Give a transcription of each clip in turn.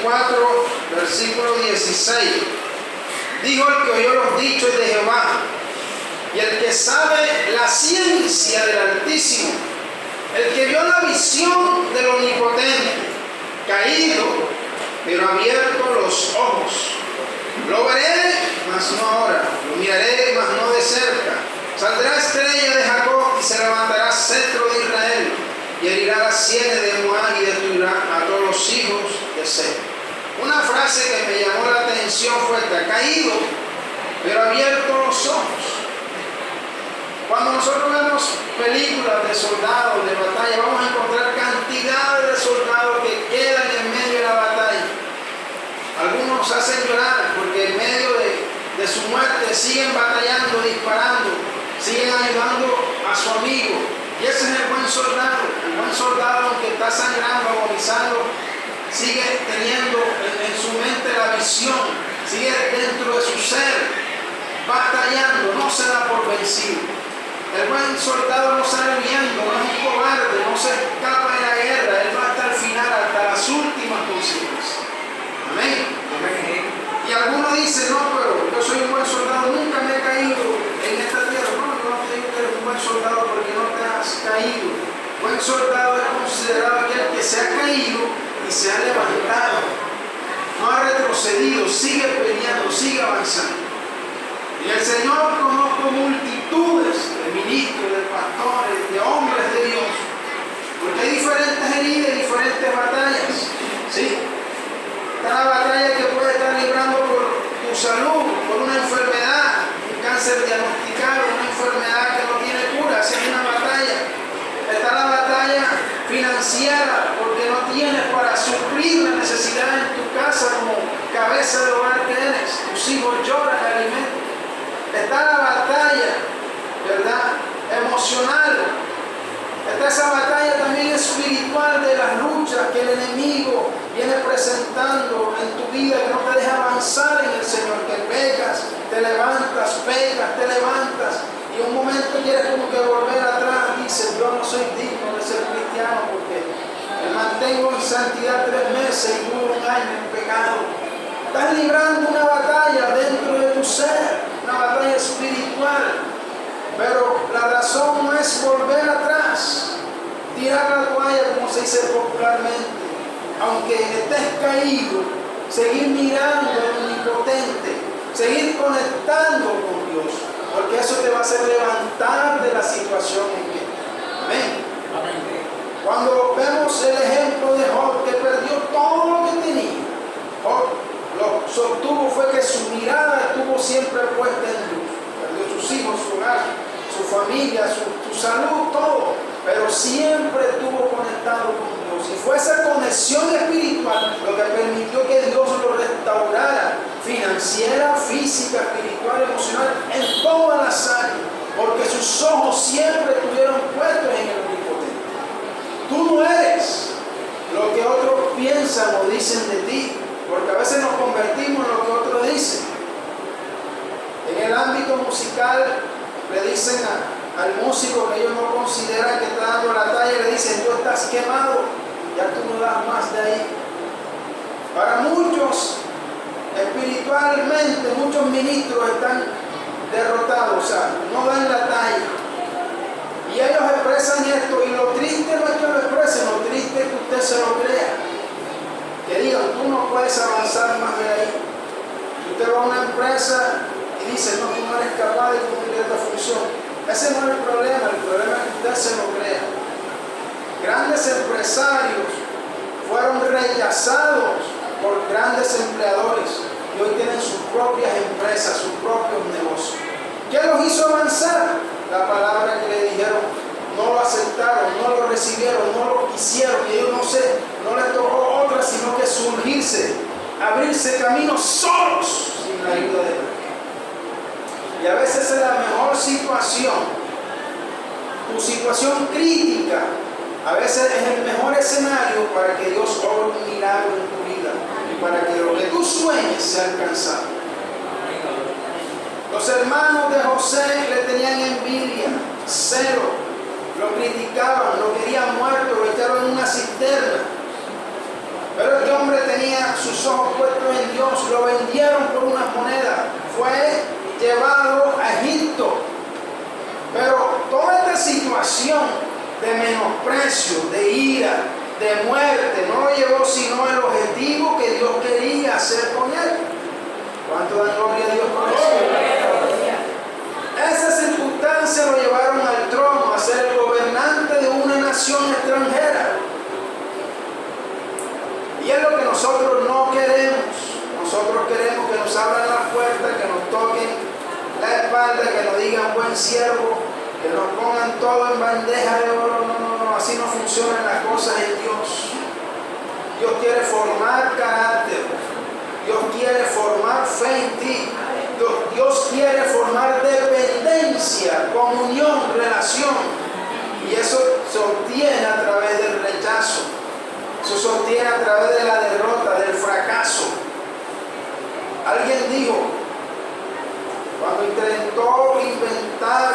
4, versículo 16. Dijo el que oyó los dichos de Jehová, y el que sabe la ciencia del Altísimo, el que vio la visión del Omnipotente, caído, pero abierto los ojos. Lo veré, mas no ahora, lo miraré, mas no de cerca. Saldrá estrella de Jacob y se levantará cetro de Israel, y herirá las sienes de Moab y destruirá a todos los hijos de Seth. Una frase que me llamó la atención fue esta: caído, pero abierto los ojos. Cuando nosotros vemos películas de soldados, de batalla, vamos a encontrar cantidades de soldados que quedan en medio de la batalla. Algunos hacen llorar porque en medio de su muerte siguen batallando, disparando, siguen ayudando a su amigo. Y ese es el buen soldado. El buen soldado, aunque está sangrando, agonizando, sigue teniendo en su mente la visión, sigue dentro de su ser, batallando, no se da por vencido. El buen soldado no sale huyendo, no es un cobarde, no se escapa de la guerra, él va hasta el final, hasta las últimas consecuencias. Amén. Y algunos dicen: no, pero yo soy un buen soldado, nunca me he caído en esta tierra. No, yo no te digo que eres un buen soldado porque no te has caído. Buen soldado es considerado aquel que se ha caído y se ha levantado, no ha retrocedido, sigue peleando, sigue avanzando. Y el Señor, conozco multitudes de ministros, de pastores, de hombres de Dios, porque hay diferentes heridas y diferentes batallas, ¿sí? Está la batalla que puede estar librando por tu salud, por una enfermedad, un cáncer diagnosticado, una enfermedad que no tiene cura, esa es una batalla. Está la batalla financiera, porque no tienes para suplir la necesidad en tu casa como cabeza de hogar que eres, tus hijos lloran el alimento. Está la batalla, ¿verdad?, emocional. Está esa batalla también espiritual de las luchas que el enemigo viene presentando en tu vida, que no te deja avanzar en el Señor, que pecas, te levantas, pecas, te levantas, y un momento quieres como que volver atrás, dices: yo no soy digno de ser cristiano porque me mantengo en santidad 3 meses y duro 1 año en pecado. Estás librando una batalla dentro de tu ser, una batalla espiritual, pero la razón no es volver atrás, tirar la toalla, como se dice popularmente. Aunque estés caído, seguir mirando al Omnipotente, seguir conectando con Dios, porque eso te va a hacer levantar de la situación en que estás. Amén. Cuando vemos el ejemplo de Job, que perdió todo lo que tenía, Job lo que obtuvo fue que su mirada estuvo siempre puesta en Dios. Perdió sus hijos, su hogar, su familia, su salud, todo, pero siempre estuvo conectado con Dios. Y fue esa conexión espiritual lo que permitió que Dios lo restaurara, financiera, física, espiritual, emocional, en todas las áreas, porque sus ojos siempre estuvieron puestos en el Omnipotente. Tú no eres lo que otros piensan o dicen de ti, porque a veces nos convertimos en lo que otros dicen. En el ámbito musical le dicen al músico que ellos no consideran que está dando la talla, le dicen: tú estás quemado, ya tú no das más de ahí. Para muchos, espiritualmente, muchos ministros están derrotados, o sea, no dan la talla. Y ellos expresan esto, y lo triste no es que lo expresen, lo triste es que usted se lo crea. Que digan: tú no puedes avanzar más de ahí. Si usted va a una empresa y dice: no, tú no eres capaz de cumplir esta función. Ese no es el problema es que usted se lo crea. Grandes empresarios fueron rechazados por grandes empleadores y hoy tienen sus propias empresas, sus propios negocios. ¿Qué los hizo avanzar? La palabra que le dijeron. No lo aceptaron, no lo recibieron, no lo quisieron, y ellos no les tocó otra sino que surgirse, abrirse caminos solos sin la ayuda de Dios. Y a veces es la mejor situación, tu situación crítica, a veces es el mejor escenario para que Dios haga un milagro en tu vida y para que lo que tú sueñes sea alcanzado. Los hermanos de José le tenían envidia, celo, lo criticaban, lo querían muerto, lo echaron en una cisterna. Pero este hombre tenía sus nosotros no queremos. Nosotros queremos que nos abran la puerta, que nos toquen la espalda, que nos digan buen siervo, que nos pongan todo en bandeja de oro. No, así no funcionan las cosas en Dios. Dios quiere formar carácter. Dios quiere formar fe en ti. Dios quiere formar dependencia, comunión, relación. Y eso se obtiene a través del rechazo. Eso se obtiene a través de la derrota, del fracaso. Alguien dijo, cuando intentó inventar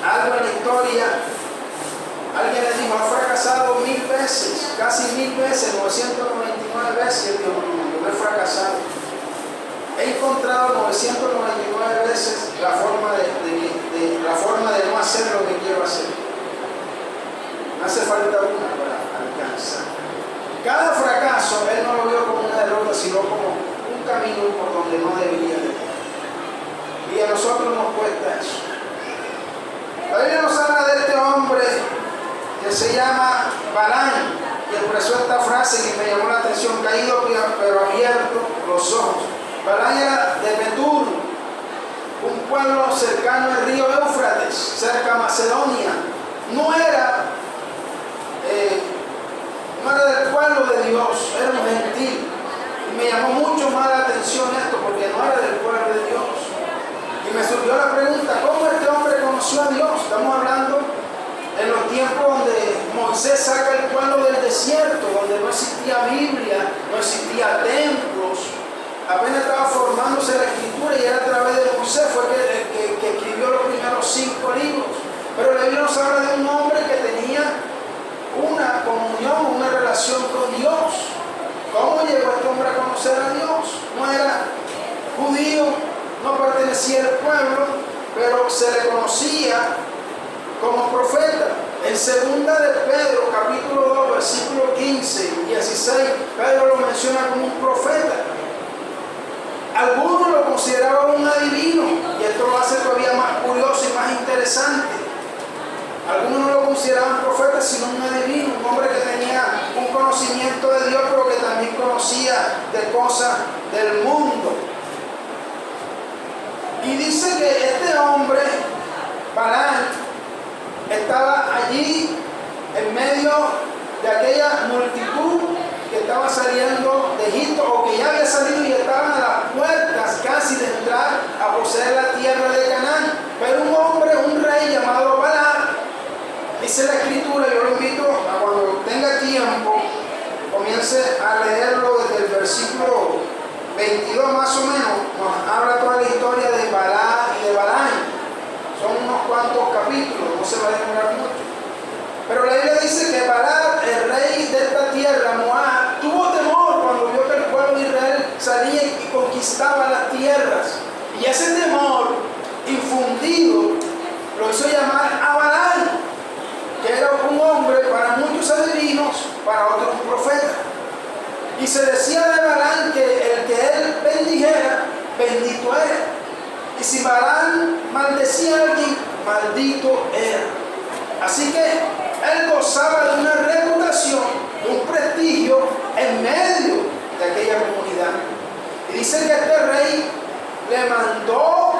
algo en la historia, alguien le dijo, ha fracasado 1000 veces, casi 1000 veces, 999 veces. Y él dijo, no, yo no he fracasado. He encontrado 999 veces la forma de no hacer lo que quiero hacer. Me hace falta una para alcanzar. Cada fracaso, él no lo vio como una derrota, sino como un camino por donde no debería ir. Y a nosotros nos cuesta eso. La Biblia nos habla de este hombre que se llama Balaam, y expresó esta frase que me llamó la atención: caído pero abierto los ojos. Balaam era de Petur, un pueblo cercano al río Éufrates, cerca de Macedonia. No era del pueblo de Dios, era un gentil. Y me llamó mucho más la atención esto, porque no era del pueblo de Dios. Y me surgió la pregunta, ¿cómo este hombre conoció a Dios? Estamos hablando en los tiempos donde Moisés saca el pueblo del desierto, donde no existía Biblia, no existía templos, apenas estaba formándose la escritura, y era a través de Moisés fue que escribió los primeros 5 libros. Pero la Biblia nos habla de un hombre que tenía una comunión, una relación con Dios. ¿Cómo llegó este hombre a conocer a Dios? No era judío, no pertenecía al pueblo, pero se le conocía como profeta. En 2 de Pedro, capítulo 2, versículos 15 y 16, Pedro lo menciona como un profeta. Algunos lo consideraban un adivino, y esto lo hace todavía más curioso y más interesante. Algunos no lo consideraban profeta, sino un adivino, un hombre que tenía un conocimiento de Dios, pero que también conocía de cosas del mundo. Y dice que este hombre, Balaam, estaba allí en medio de aquella multitud que estaba saliendo de Egipto, o que ya había salido y estaban a las puertas casi de entrar a poseer la tierra de Canaán. Pero un hombre, un rey llamado Balaam, dice la escritura, yo lo invito a cuando tenga tiempo, comience a leerlo desde el versículo 22 más o menos, nos habla toda la historia de Balaam y de Balaam. Son unos cuantos capítulos, no se va a demorar mucho. Pero la Biblia dice que Balaam, el rey de esta tierra, Moab, tuvo temor cuando vio que el pueblo de Israel salía y conquistaba las tierras. Y ese temor infundido lo hizo llamar a Balaam, que era un hombre para muchos adivinos, para otros un profeta. Y se decía de Balaam que el que él bendijera, bendito era. Y si Balaam maldecía a alguien, maldito era. Así que él gozaba de una reputación, de un prestigio en medio de aquella comunidad. Y dice que este rey le mandó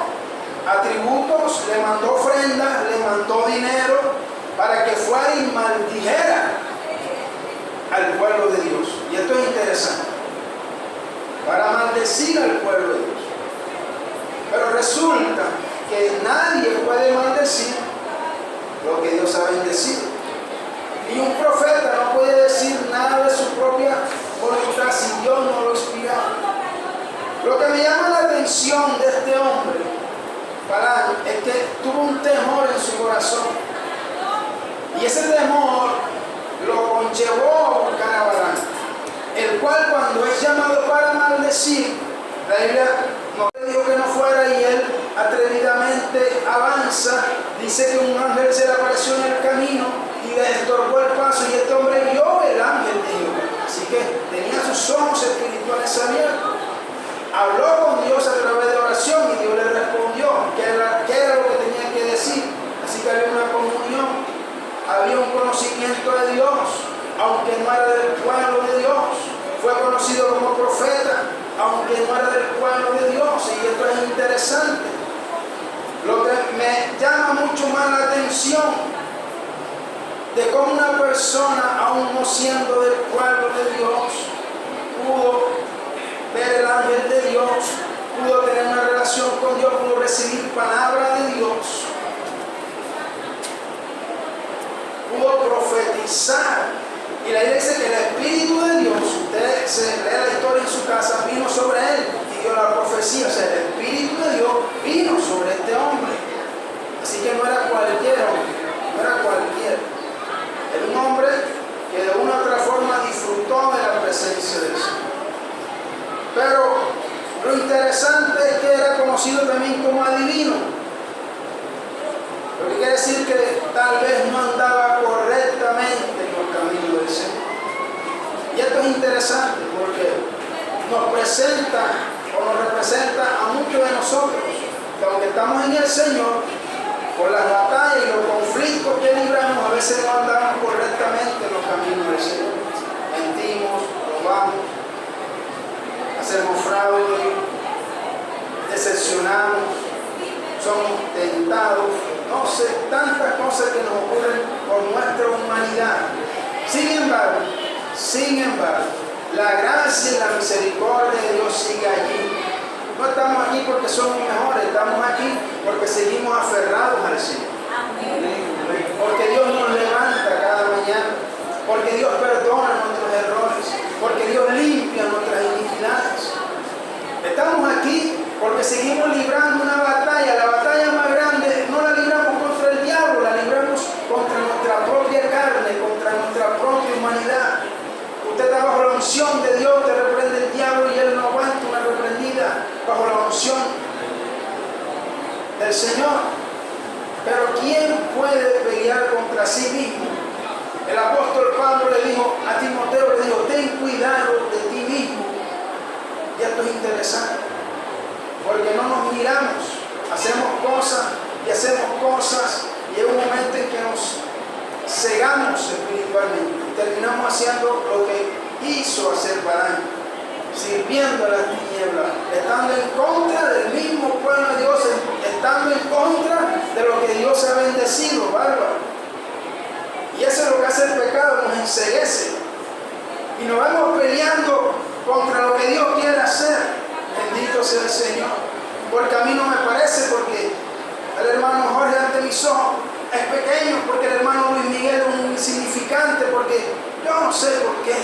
atributos, le mandó ofrendas, le mandó dinero para que fuera y maldijera al pueblo de Dios. Y esto es interesante, para maldecir al pueblo de Dios. Pero resulta que nadie puede maldecir lo que Dios ha bendecido. Y un profeta no puede decir nada de su propia voluntad si Dios no lo inspira. Lo que me llama la atención de este hombre, Balaam, es que tuvo un temor en su corazón. Y ese temor lo conllevó a buscar a Balaam, el cual cuando es llamado para maldecir, la Biblia no le dijo que no fuera, y él atrevidamente avanza. Dice que un ángel se le apareció en el camino y le estorbó el paso, y este hombre vio el ángel de Jehová. Así que tenía sus ojos espirituales abiertos. Habló con Dios a través de oración, y Dios le respondió qué era lo que tenía que decir. Así que había una comunión, había un conocimiento de Dios, aunque no era del pueblo de Dios. aunque no era del pueblo de Dios. Y esto es interesante. Lo que me llama mucho más la atención de cómo una persona, aún no siendo del pueblo de Dios, pudo ver el ángel de Dios, pudo tener una relación con Dios, pudo recibir palabra de Dios, pudo profetizar. Y la Biblia dice que el Espíritu de Dios, usted se lee la historia en su casa, vino sobre él y dio la profecía. O sea, el Espíritu de Dios vino sobre este hombre. Así que no era cualquier hombre, no era cualquiera. Era un hombre que de una u otra forma disfrutó de la presencia de Dios. Pero lo interesante es que era conocido también como adivino. Lo que quiere decir que tal vez no andaba correctamente en los caminos del Señor. Y esto es interesante porque nos presenta o nos representa a muchos de nosotros que aunque estamos en el Señor, por las batallas y los conflictos que libramos, a veces no andamos correctamente en los caminos del Señor. Mentimos, robamos, hacemos fraude, decepcionamos, somos tentados, no sé, tantas cosas que nos ocurren por nuestra humanidad. Sin embargo, la gracia y la misericordia de Dios sigue allí. No estamos aquí porque somos mejores, estamos aquí porque seguimos aferrados al Señor. Porque Dios nos levanta cada mañana, porque Dios perdona nuestros errores, porque Dios limpia nuestras iniquidades. Estamos aquí porque seguimos librando una batalla. La batalla más grande no la libramos contra el diablo, la libramos contra nuestra propia carne, contra nuestra propia humanidad. Usted está bajo la unción de Dios, te reprende el diablo y él no aguanta una reprendida bajo la unción del Señor. Pero ¿quién puede pelear contra sí mismo? El apóstol Pablo le dijo a Timoteo, le dijo, ten cuidado de ti mismo. Y esto es interesante, porque no nos miramos, hacemos cosas y hay un momento en que nos cegamos espiritualmente y terminamos haciendo lo que hizo hacer Balaam, sirviendo a las tinieblas, estando en contra del mismo pueblo de Dios, estando en contra de lo que Dios ha bendecido, bárbaro. Y eso es lo que hace el pecado, nos enceguece y nos vamos peleando contra lo que Dios quiere hacer. Bendito sea el Señor, porque a mí no me parece, porque el hermano Jorge ante mis ojos es pequeño, porque el hermano Luis Miguel es un insignificante, porque yo no sé por qué,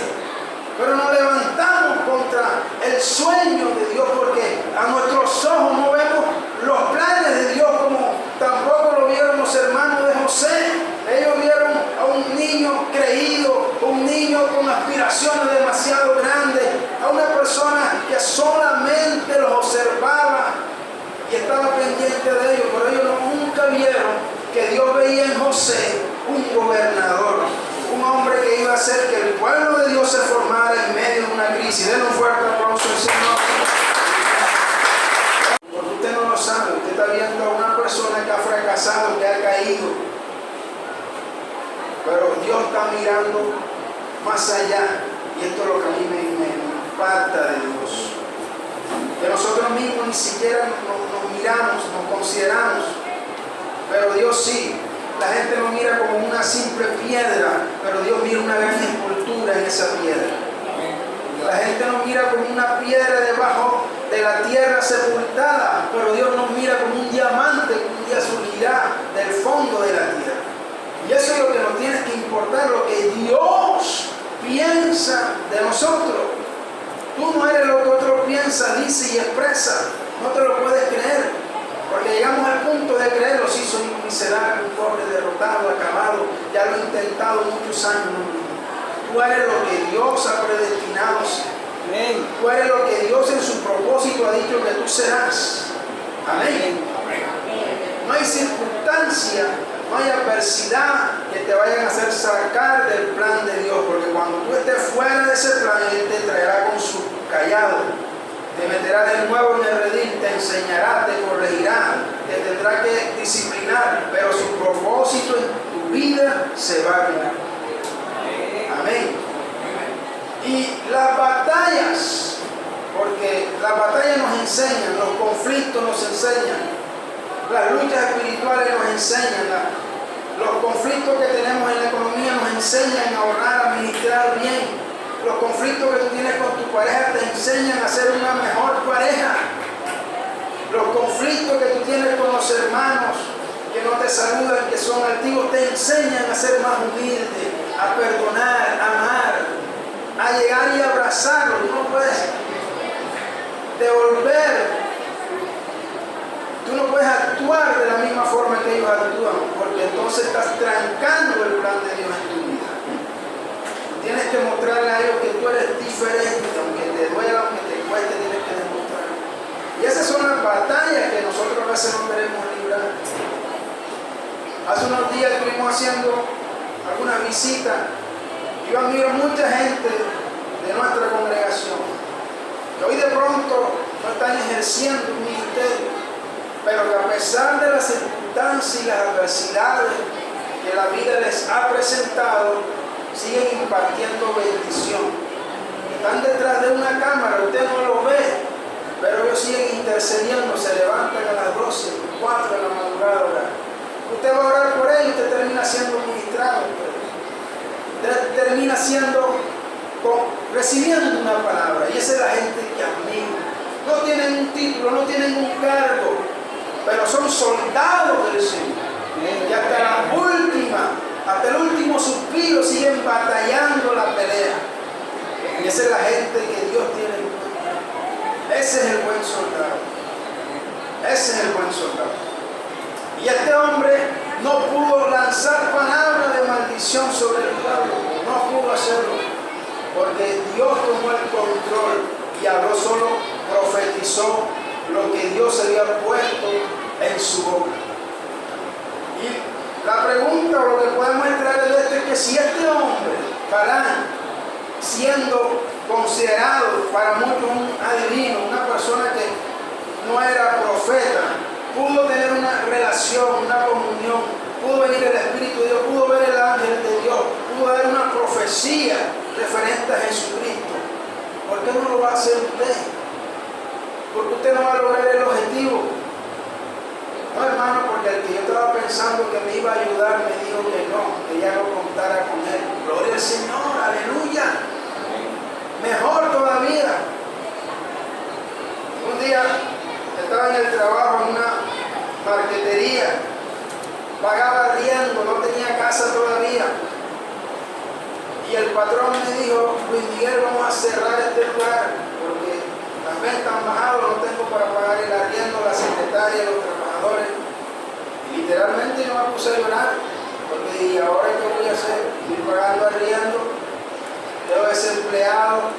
pero nos levantamos contra el sueño de Dios, porque a nuestros ojos no vemos los planes de Dios como tampoco lo vieron los hermanos de José. Ellos vieron a un niño creído, un niño con aspiraciones demasiado grandes, a una persona que solamente los observaba y estaba pendiente de ellos, pero ellos nunca vieron que Dios veía en José un gobernador, un hombre que iba a hacer que el pueblo de Dios se formara en medio de una crisis. Denle un fuerte aplauso al Señor. Porque usted no lo sabe, usted está viendo a una persona que ha fracasado, que ha caído, pero Dios está mirando más allá, y esto es lo que a mí me impacta de Dios, que nosotros mismos ni siquiera nos miramos, nos consideramos, pero Dios sí. La gente lo mira como una simple piedra, pero Dios mira una gran escultura en esa piedra. La gente nos mira como una piedra debajo de la tierra sepultada, pero Dios nos mira como un diamante que un día surgirá del fondo de la tierra. Y eso es lo que nos tiene que importar, lo que Dios piensa de nosotros. Tú no eres lo que otro piensa, dice y expresa. No te lo puedes creer. Porque llegamos al punto de creerlo. Sí, soy un miserable, un pobre, derrotado, acabado. Ya lo he intentado muchos años. Tú eres lo que Dios ha predestinado. Amén. Tú eres lo que Dios en su propósito ha dicho que tú serás. Amén. No hay circunstancia, no hay adversidad que te vayan a hacer sacar del plan de Dios. Porque cuando tú estés fuera de ese plan, Él te traerá con su callado. Te meterá de nuevo en el redil, te enseñará, te corregirá, te tendrá que disciplinar, pero su propósito en tu vida se va a cumplir. Amén. Y las batallas, porque enseñan, los conflictos nos enseñan, las luchas espirituales nos enseñan, los conflictos que tenemos en la economía nos enseñan a ahorrar, a administrar bien. Los conflictos que tú tienes con tu pareja te enseñan a ser una mejor pareja. Los conflictos que tú tienes con los hermanos que no te saludan, que son altivos, te enseñan a ser más humilde, a perdonar, a amar, a llegar y abrazarlos. Tú no puedes devolver, tú no puedes actuar de la misma forma que ellos actúan, porque entonces estás trancando el plan de Dios en tu vida. Tienes que mostrarle a ellos que tú eres diferente, aunque te duela, aunque te cueste, tienes que demostrar. Y esas son las batallas que nosotros a veces no queremos librar. Hace unos días estuvimos haciendo alguna visita y yo admiro mucha gente de nuestra congregación que hoy de pronto no están ejerciendo un ministerio, pero que a pesar de las circunstancias y las adversidades que la vida les ha presentado, siguen impartiendo bendición. Están detrás de una cámara, usted no lo ve, pero ellos siguen intercediendo, se levantan a las 12, 4 de la madrugada. Usted va a orar por ellos y usted termina siendo ministrado. Usted termina recibiendo una palabra. Y esa es la gente que admira. No tienen un título, no tienen un cargo, pero son soldados del Señor. Y hasta el último suspiro siguen batallando la pelea. Y esa es la gente que Dios tiene en cuenta. Ese es el buen soldado. Ese es el buen soldado. Y este hombre no pudo lanzar palabra de maldición sobre el pueblo. No pudo hacerlo. Porque Dios tomó el control y habló solo, profetizó lo que Dios había puesto en su boca. Y la pregunta o lo que podemos entrar de esto es que si este hombre, Balaam, siendo considerado para muchos un adivino, una persona que no era profeta, pudo tener una relación, una comunión, pudo venir el Espíritu de Dios, pudo ver el ángel de Dios, pudo dar una profecía referente a Jesucristo. ¿Por qué no lo va a hacer usted? Porque usted no va a lograr el objetivo. No, hermano, porque el que yo estaba pensando que me iba a ayudar me dijo que ya no contara con él. Gloria al Señor, aleluya. Mejor todavía. Un día estaba en el trabajo en una marquetería, pagaba arriendo, no tenía casa todavía. Y el patrón me dijo: Luis Miguel, vamos a cerrar este lugar porque las ventas han bajado, no tengo para pagar el arriendo, la secretaria, los trabajadores. Y literalmente yo me puse a llorar, porque ¿y ahora qué voy a hacer? Estoy pagando arriendo, tengo desempleado,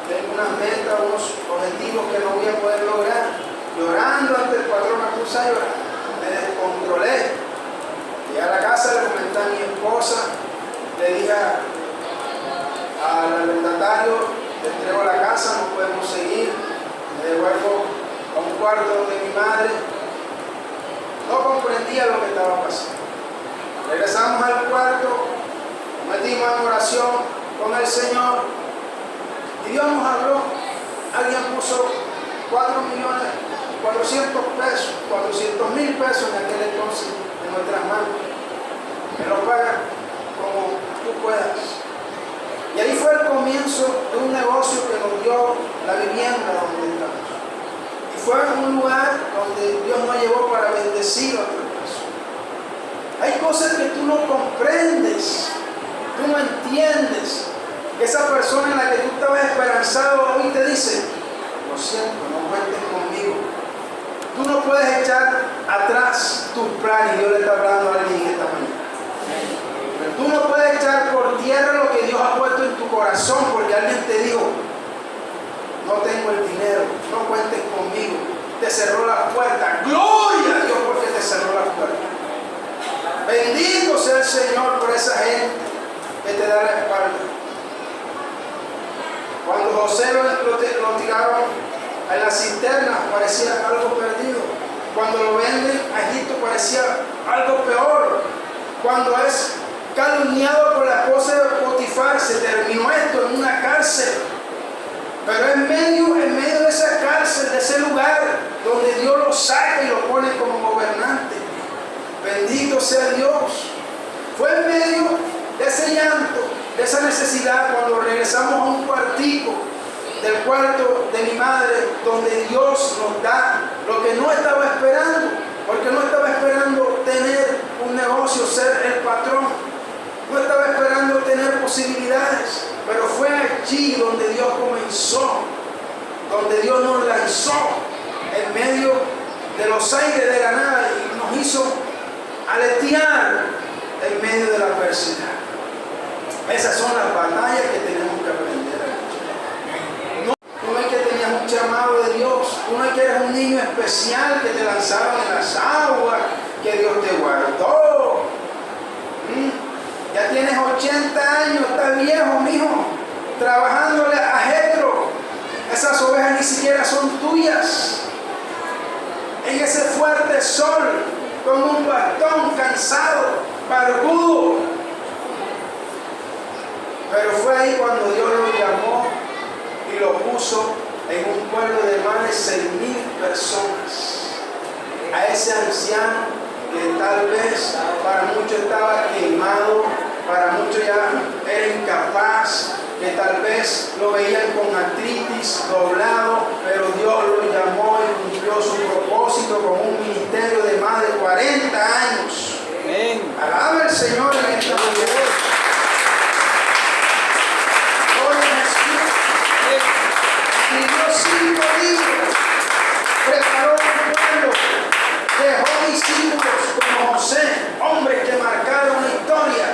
tengo unas metas, unos objetivos que no voy a poder lograr. Llorando ante el patrón me puse a llorar, me descontrolé. Llegué a la casa, le comenté a mi esposa, le dije al arrendatario: te entrego la casa, no podemos seguir, me devuelvo a un cuarto de mi madre. No comprendía lo que estaba pasando. Regresamos al cuarto, nos metimos en oración con el Señor y Dios nos habló. Alguien puso 400,000 pesos en aquel entonces en nuestras manos. Me lo pagan como tú puedas. Y ahí fue el comienzo de un negocio que nos dio la vivienda donde estamos. Y fue un lugar donde Dios nos llevó para bendecir a otra persona. Hay cosas que tú no comprendes, tú no entiendes. Esa persona en la que tú estabas esperanzado hoy te dice: lo siento, no cuentes conmigo. Tú no puedes echar atrás tus planes. Dios le está hablando a alguien esta mañana. Tú no puedes echar por tierra lo que Dios ha puesto en tu corazón porque alguien te dijo: no tengo el dinero, no cuentes conmigo. Te cerró la puerta. Gloria a Dios porque te cerró la puerta. Bendito sea el Señor por esa gente que te da la espalda. Cuando José lo tiraron en la cisterna, parecía algo perdido. Cuando lo venden a Egipto, parecía algo peor. Cuando es calumniado por la esposa de Potifar, se terminó esto en una cárcel. Pero en medio de esa cárcel, de ese lugar, saca y lo pone como gobernante. Bendito sea Dios. Fue en medio de ese llanto, de esa necesidad, cuando regresamos a un cuartico del cuarto de mi madre, donde Dios nos da lo que no estaba esperando, porque no estaba esperando tener un negocio, ser el patrón, no estaba esperando tener posibilidades, pero fue allí donde Dios comenzó, donde Dios nos lanzó en medio de los aires de la nada y nos hizo aletear en medio de la adversidad. Esas son las batallas que tenemos que aprender a luchar. No es que tenías un llamado de Dios, no es que eres un niño especial que te lanzaron en las aguas, que Dios te guardó. Ya tienes 80 años, estás viejo, mijo, trabajándole a Jetro. Esas ovejas ni siquiera son tuyas. En ese fuerte sol, con un bastón cansado, barbudo. Pero fue ahí cuando Dios lo llamó y lo puso en un pueblo de más de 6,000 personas. A ese anciano que tal vez para muchos estaba quemado, para muchos ya era incapaz, que tal vez lo veían con artritis, doblado, pero Dios lo llamó y cumplió su propósito con un ministerio de más de 40 años. Amén. Alaba al Señor en esta mañana. Gloria a Jesús. Vivió 5 días, preparó un pueblo, dejó discípulos como José, hombres que marcaron la historia,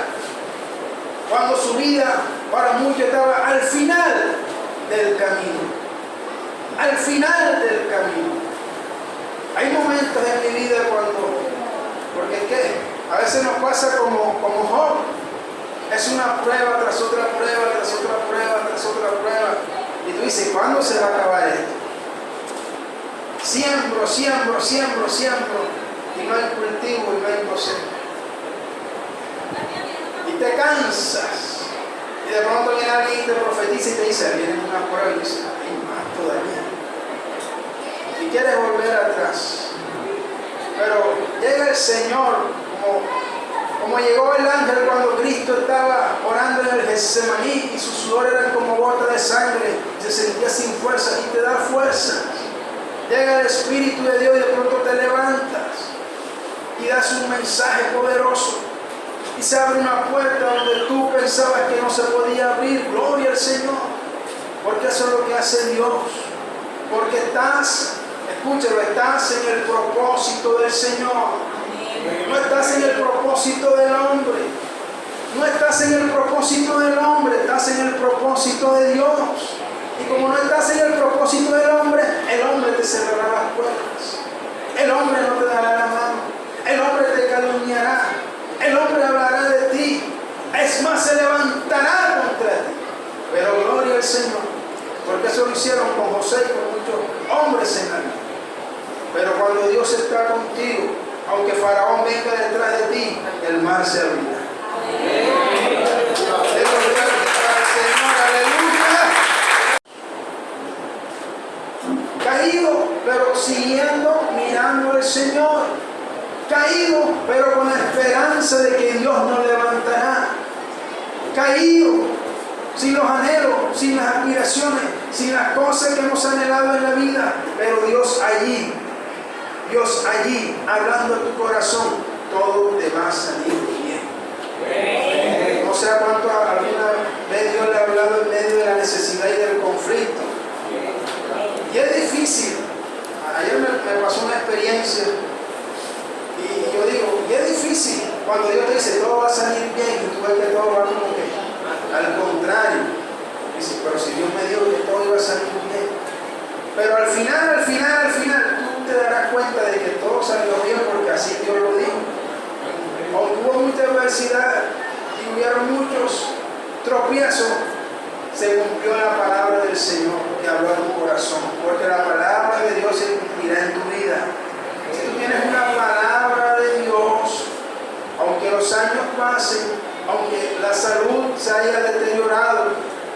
cuando su vida para muchos estaba al final del camino. Al final del camino. Hay momentos en mi vida porque es que a veces nos pasa como Job. Es una prueba tras otra prueba, tras otra prueba, tras otra prueba. Y tú dices, ¿cuándo se va a acabar esto? Siembro, siembro, siembro, siembro. Y no hay cultivo y no hay cosecha. Y te cansas. Y de pronto viene alguien y te profetiza y te dice, viene una prueba y dice, hay más todavía. Y quieres volver atrás. Pero llega el Señor como llegó el ángel cuando Cristo estaba orando en el Getsemaní y sus sudor eran como gotas de sangre y se sentía sin fuerza y te da fuerza. Llega el Espíritu de Dios y de pronto te levantas y das un mensaje poderoso y se abre una puerta donde tú pensabas que no se podía abrir. Gloria al Señor, porque eso es lo que hace Dios, porque estás, escúchalo, estás en el propósito del Señor. No estás en el propósito del hombre. No estás en el propósito del hombre, estás en el propósito de Dios. Y como no estás en el propósito del hombre, el hombre te cerrará las puertas. El hombre no te dará la mano. El hombre te calumniará. El hombre hablará de ti. Es más, se levantará contra ti. Pero gloria al Señor, porque eso lo hicieron con José y con muchos hombres en la vida. Pero cuando Dios está contigo, aunque Faraón venga detrás de ti, el mar se abrirá. Caído, pero siguiendo, mirando al Señor. Caído, pero con la esperanza de que Dios nos levantará. Caído, sin los anhelos, sin las aspiraciones, sin las cosas que hemos anhelado en la vida, pero Dios allí, hablando a tu corazón, todo te va a salir bien. No sé cuánto alguna vez Dios le ha hablado en medio de la necesidad y del conflicto. Y es difícil. Ayer me pasó una experiencia y yo digo, y es difícil cuando Dios te dice todo va a salir bien y tú ves que todo va como que al contrario. Dice, pero si Dios me dijo que todo iba a salir bien. Pero al final, tú te darás cuenta de que todo salió bien porque así Dios lo dijo. Aunque hubo mucha adversidad y hubieron muchos tropiezos, se cumplió la palabra del Señor que habló a tu corazón, porque la palabra de Dios se cumplirá en tu vida. Si tú tienes una palabra de Dios, aunque los años pasen, aunque la salud se haya deteriorado,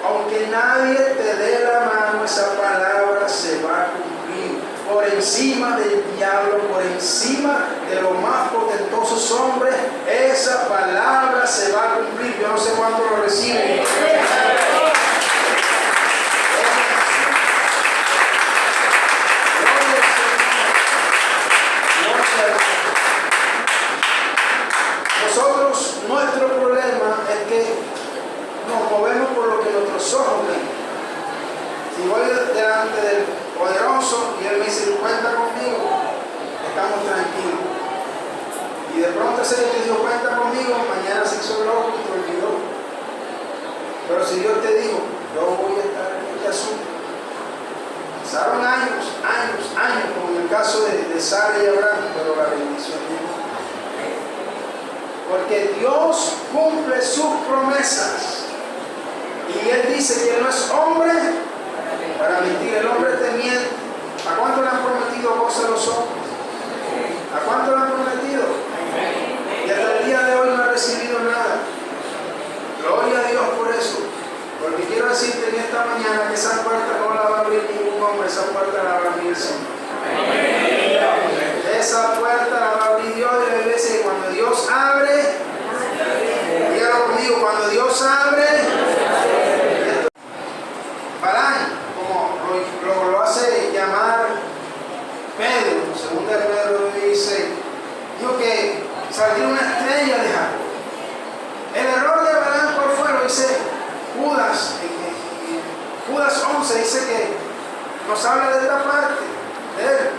aunque nadie te dé la mano, esa palabra se va a cumplir, por encima del diablo, por encima de los más potentosos hombres. Esa palabra se va a cumplir. Yo no sé cuánto lo reciben. Nosotros, nuestro problema es que nos movemos por lo que nuestros ojos ven. Si voy delante del poderoso y él me dice, cuenta conmigo, estamos tranquilos. Y de pronto ese que te dijo, cuenta conmigo, mañana se hizo loco y te olvidó. Pero si Dios te dijo, yo voy a estar en este asunto. Pasaron años, como en el caso de Sara y Abraham, pero la bendición de Dios. Porque Dios cumple sus promesas. Y Él dice que no es hombre para mentir. El hombre te miente. ¿A cuánto le han prometido cosas a los hombres? ¿A cuánto le han prometido? Y hasta el día de hoy no ha recibido nada. Gloria a Dios por eso. Porque quiero decirte en esta mañana que esa puerta no la va a abrir ningún hombre, esa puerta la va a abrir el Señor. Esa puerta la va a abrir Dios de la iglesia, y cuando Dios abre, dígalo conmigo, cuando Dios abre, Balaam, como lo hace llamar Pedro, según de Pedro 16, dijo que saldría una estrella de Jacob. El error de Balaam, ¿cuál fue? Lo dice Judas 11, dice que nos habla de esta parte de él.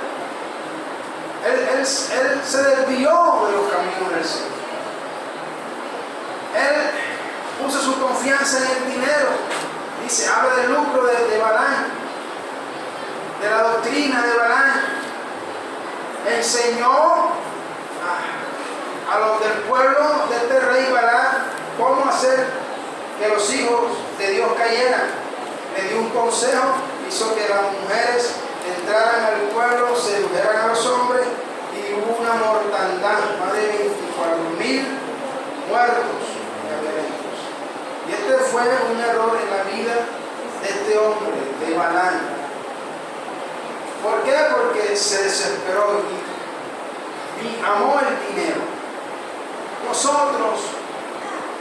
Él se desvió de los caminos del Señor. Él puso su confianza en el dinero. Dice, habla del lucro de Balaam, de la doctrina de Balaam. Enseñó a los del pueblo de este rey Balaam cómo hacer que los hijos de Dios cayeran. Le dio un consejo, hizo que las mujeres entraran al pueblo, sedujeran a los hombres, y hubo una mortandad, más de 24,000 muertos y este fue un error en la vida de este hombre, de Balaam. ¿Por qué? Porque se desesperó y amó el dinero. Nosotros,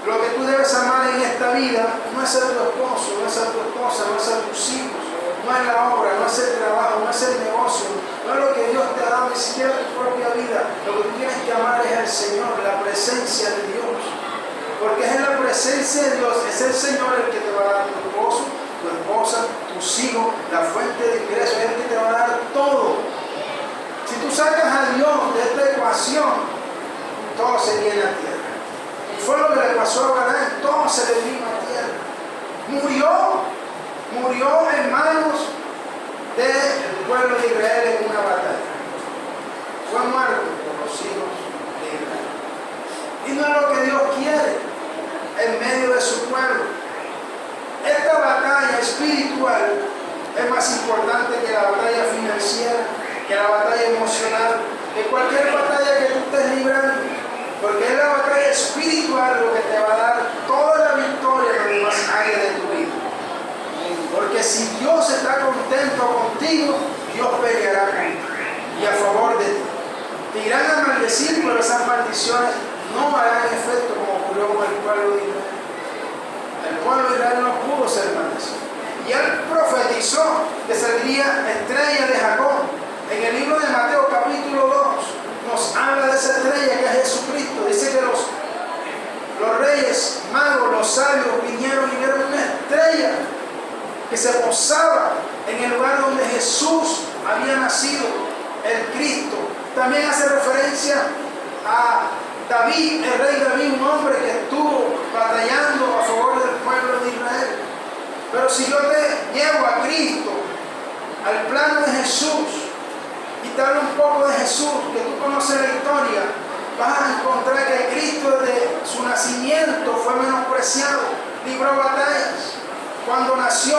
lo que tú debes amar en esta vida no es a tu esposo, no es a tu esposa, no es a tus hijos, no es la obra, no es el trabajo, no es el negocio, no es lo que Dios te ha dado, ni siquiera tu propia vida. Lo que tú tienes que amar es al Señor, la presencia de Dios. Porque es en la presencia de Dios, es el Señor el que te va a dar tu esposo, tu esposa, tus hijos, la fuente de ingresos, es el que te va a dar todo. Si tú sacas a Dios de esta ecuación, todo se viene a tierra. Y fue lo que le pasó a Balaam, todo se le vino a tierra. Murió en manos del pueblo de Israel en una batalla. Fue muerto por los hijos de Israel. Y no es lo que Dios quiere en medio de su pueblo. Esta batalla espiritual es más importante que la batalla financiera, que la batalla emocional, que cualquier batalla que tú estés librando. Porque es la batalla espiritual lo que te va a dar toda la victoria en las demás áreas de tu vida. Porque si Dios está contento contigo, Dios peleará contigo y a favor de ti. Te irán a maldecir, pero esas maldiciones no harán efecto como ocurrió con el pueblo de Israel. El pueblo de Israel no pudo ser maldecido. Y él profetizó que saldría estrella de Jacob. En el libro de Mateo capítulo 2 nos habla de esa estrella que es Jesucristo. Dice que los reyes, magos, los sabios vinieron y vieron una estrella que se posaba en el lugar donde Jesús había nacido, el Cristo. También hace referencia a David, el rey David, un hombre que estuvo batallando a favor del pueblo de Israel. Pero si yo te llevo a Cristo, al plano de Jesús, y te hablo un poco de Jesús, que tú conoces la historia, vas a encontrar que Cristo desde su nacimiento fue menospreciado, libró batallas. Cuando nació,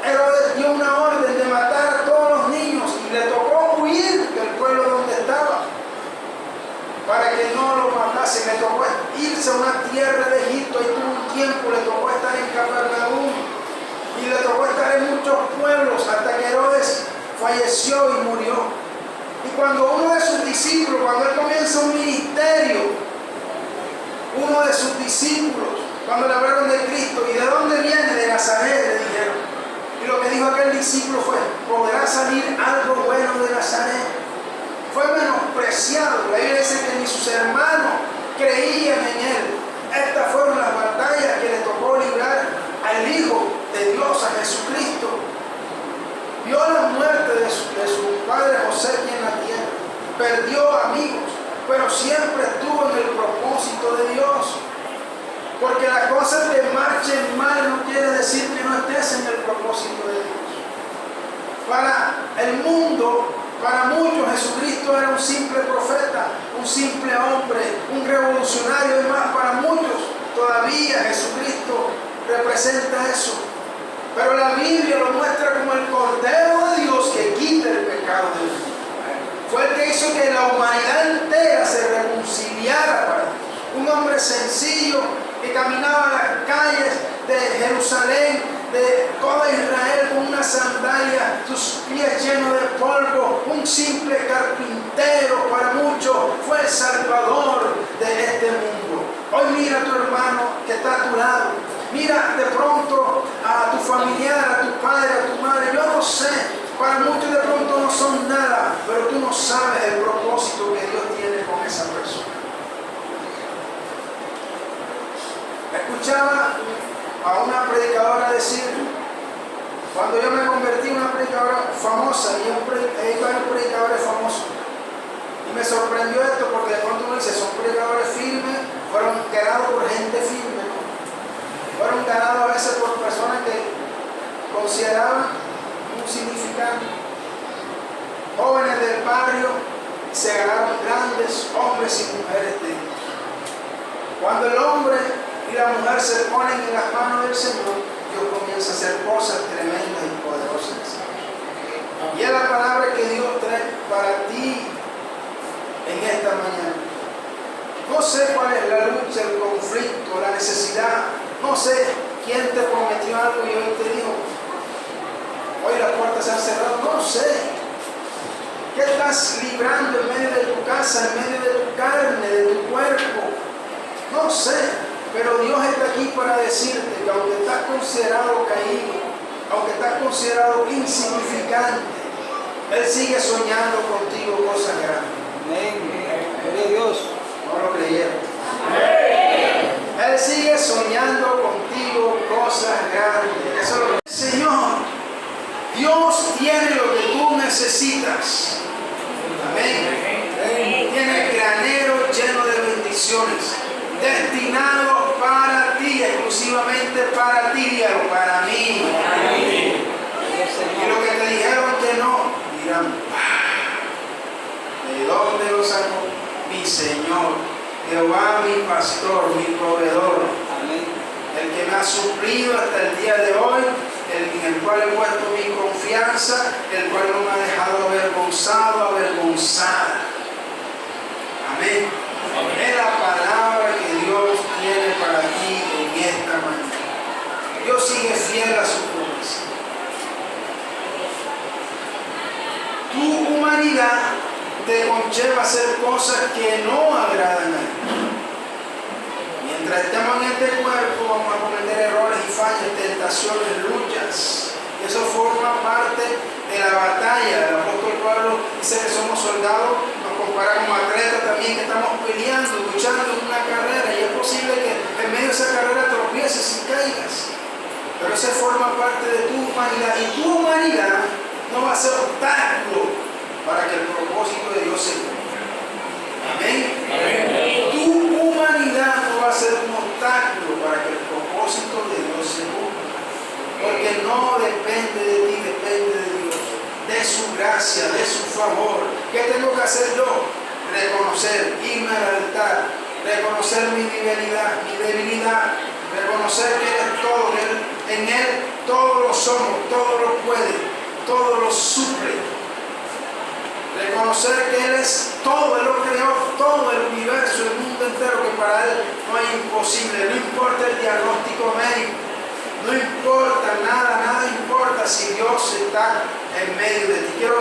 Herodes dio una orden de matar a todos los niños y le tocó huir del pueblo donde estaba para que no lo matasen. Le tocó irse a una tierra de Egipto y tuvo un tiempo, le tocó estar en Capernaum y le tocó estar en muchos pueblos hasta que Herodes falleció y murió. cuando uno de sus discípulos, cuando él comienza un ministerio, uno de sus discípulos, cuando le hablaron de Cristo, ¿y de dónde viene? De Nazaret, le dijeron. Y lo que dijo aquel discípulo fue: ¿podrá salir algo bueno de Nazaret? Fue menospreciado. La Biblia dice que ni sus hermanos creían en él. Estas fueron las batallas que le tocó librar al Hijo de Dios, a Jesucristo. Vio la muerte de su padre José aquí en la tierra. Perdió amigos, pero siempre estuvo en el propósito de Dios. Porque las cosas te marchen mal no quiere decir que no estés en el propósito de Dios. Para el mundo, para muchos, Jesucristo era un simple profeta, un simple hombre, un revolucionario. Y más, para muchos todavía Jesucristo representa eso. Pero la Biblia lo muestra como el Cordero de Dios que quita el pecado del mundo. Fue el que hizo que la humanidad entera se reconciliara para Dios. Un hombre sencillo que caminaba a las calles de Jerusalén, de toda Israel, con una sandalia, sus pies llenos de polvo, un simple carpintero. Para muchos fue el salvador de este mundo. Hoy mira a tu hermano que está a tu lado, mira de pronto a tu familiar, a tu padre, a tu madre. Yo no sé, para muchos de pronto no son nada, pero tú no sabes el propósito que Dios tiene con esa persona. Escuchaba a una predicadora decir, cuando yo me convertí en una predicadora famosa, y hay varios predicadores famosos, y me sorprendió esto porque de pronto uno dice, son predicadores firmes, fueron ganados por gente firme, ¿no? Fueron ganados a veces por personas que consideraban insignificantes. Jóvenes del barrio se ganaron grandes hombres y mujeres de Dios. Cuando el hombre y la mujer se ponen en las manos del Señor, Dios comienza a hacer cosas tremendas y poderosas. Y es la palabra que Dios trae para ti en esta mañana. No sé cuál es la lucha, el conflicto, la necesidad. No sé quién te prometió algo y hoy te dijo, hoy las puertas se han cerrado. No sé. ¿Qué estás librando en medio de tu casa, en medio de tu carne, de tu cuerpo? No sé. Pero Dios está aquí para decirte que aunque estás considerado caído, aunque estás considerado insignificante, Él sigue soñando contigo cosas grandes. Amén. Gloria a Dios. No lo creyeron. Amén. Él sigue soñando contigo cosas grandes. Eso es lo que... Señor, Dios tiene lo que tú necesitas. Amén. Tiene el granero lleno de bendiciones, destinados para ti, exclusivamente para ti, dígalo, para mí. Amén. Y lo que te dijeron que no, dirán, ¿de dónde lo sacó? Mi Señor, Jehová mi pastor, mi proveedor. Amén. El que me ha suplido hasta el día de hoy, en el cual he puesto mi confianza, el cual no me ha dejado avergonzado, avergonzada. Amén. Es la palabra que Dios tiene para ti en esta mañana. Dios sigue fiel a su promesa. Tu humanidad te conlleva a hacer cosas que no agradan a Dios. Mientras estemos en este cuerpo vamos a cometer errores y fallas, tentaciones, luchas. Y eso forma parte de la batalla. El apóstol Pablo dice que somos soldados, nos compara como atletas también, que estamos peleando, luchando en una carrera. Y es posible que en medio de esa carrera tropieces y caigas. Pero eso forma parte de tu humanidad. Y tu humanidad no va a ser obstáculo para que el propósito de Dios se cumpla. Amén. Amén. Tu humanidad no va a ser un obstáculo para que el propósito de Dios se cumpla. Porque no depende de ti, depende de Dios, de su gracia, de su favor. ¿Qué tengo que hacer yo? Reconocer, irme al altar, reconocer mi debilidad, reconocer que Él es todo, que en Él todo lo somos, todo lo puede, todo lo suple. Reconocer que Él es todo, Él lo creó, todo el universo, el mundo entero, que para Él no hay imposible. No importa el diagnóstico médico, no importa nada importa si Dios está en medio de ti. Quiero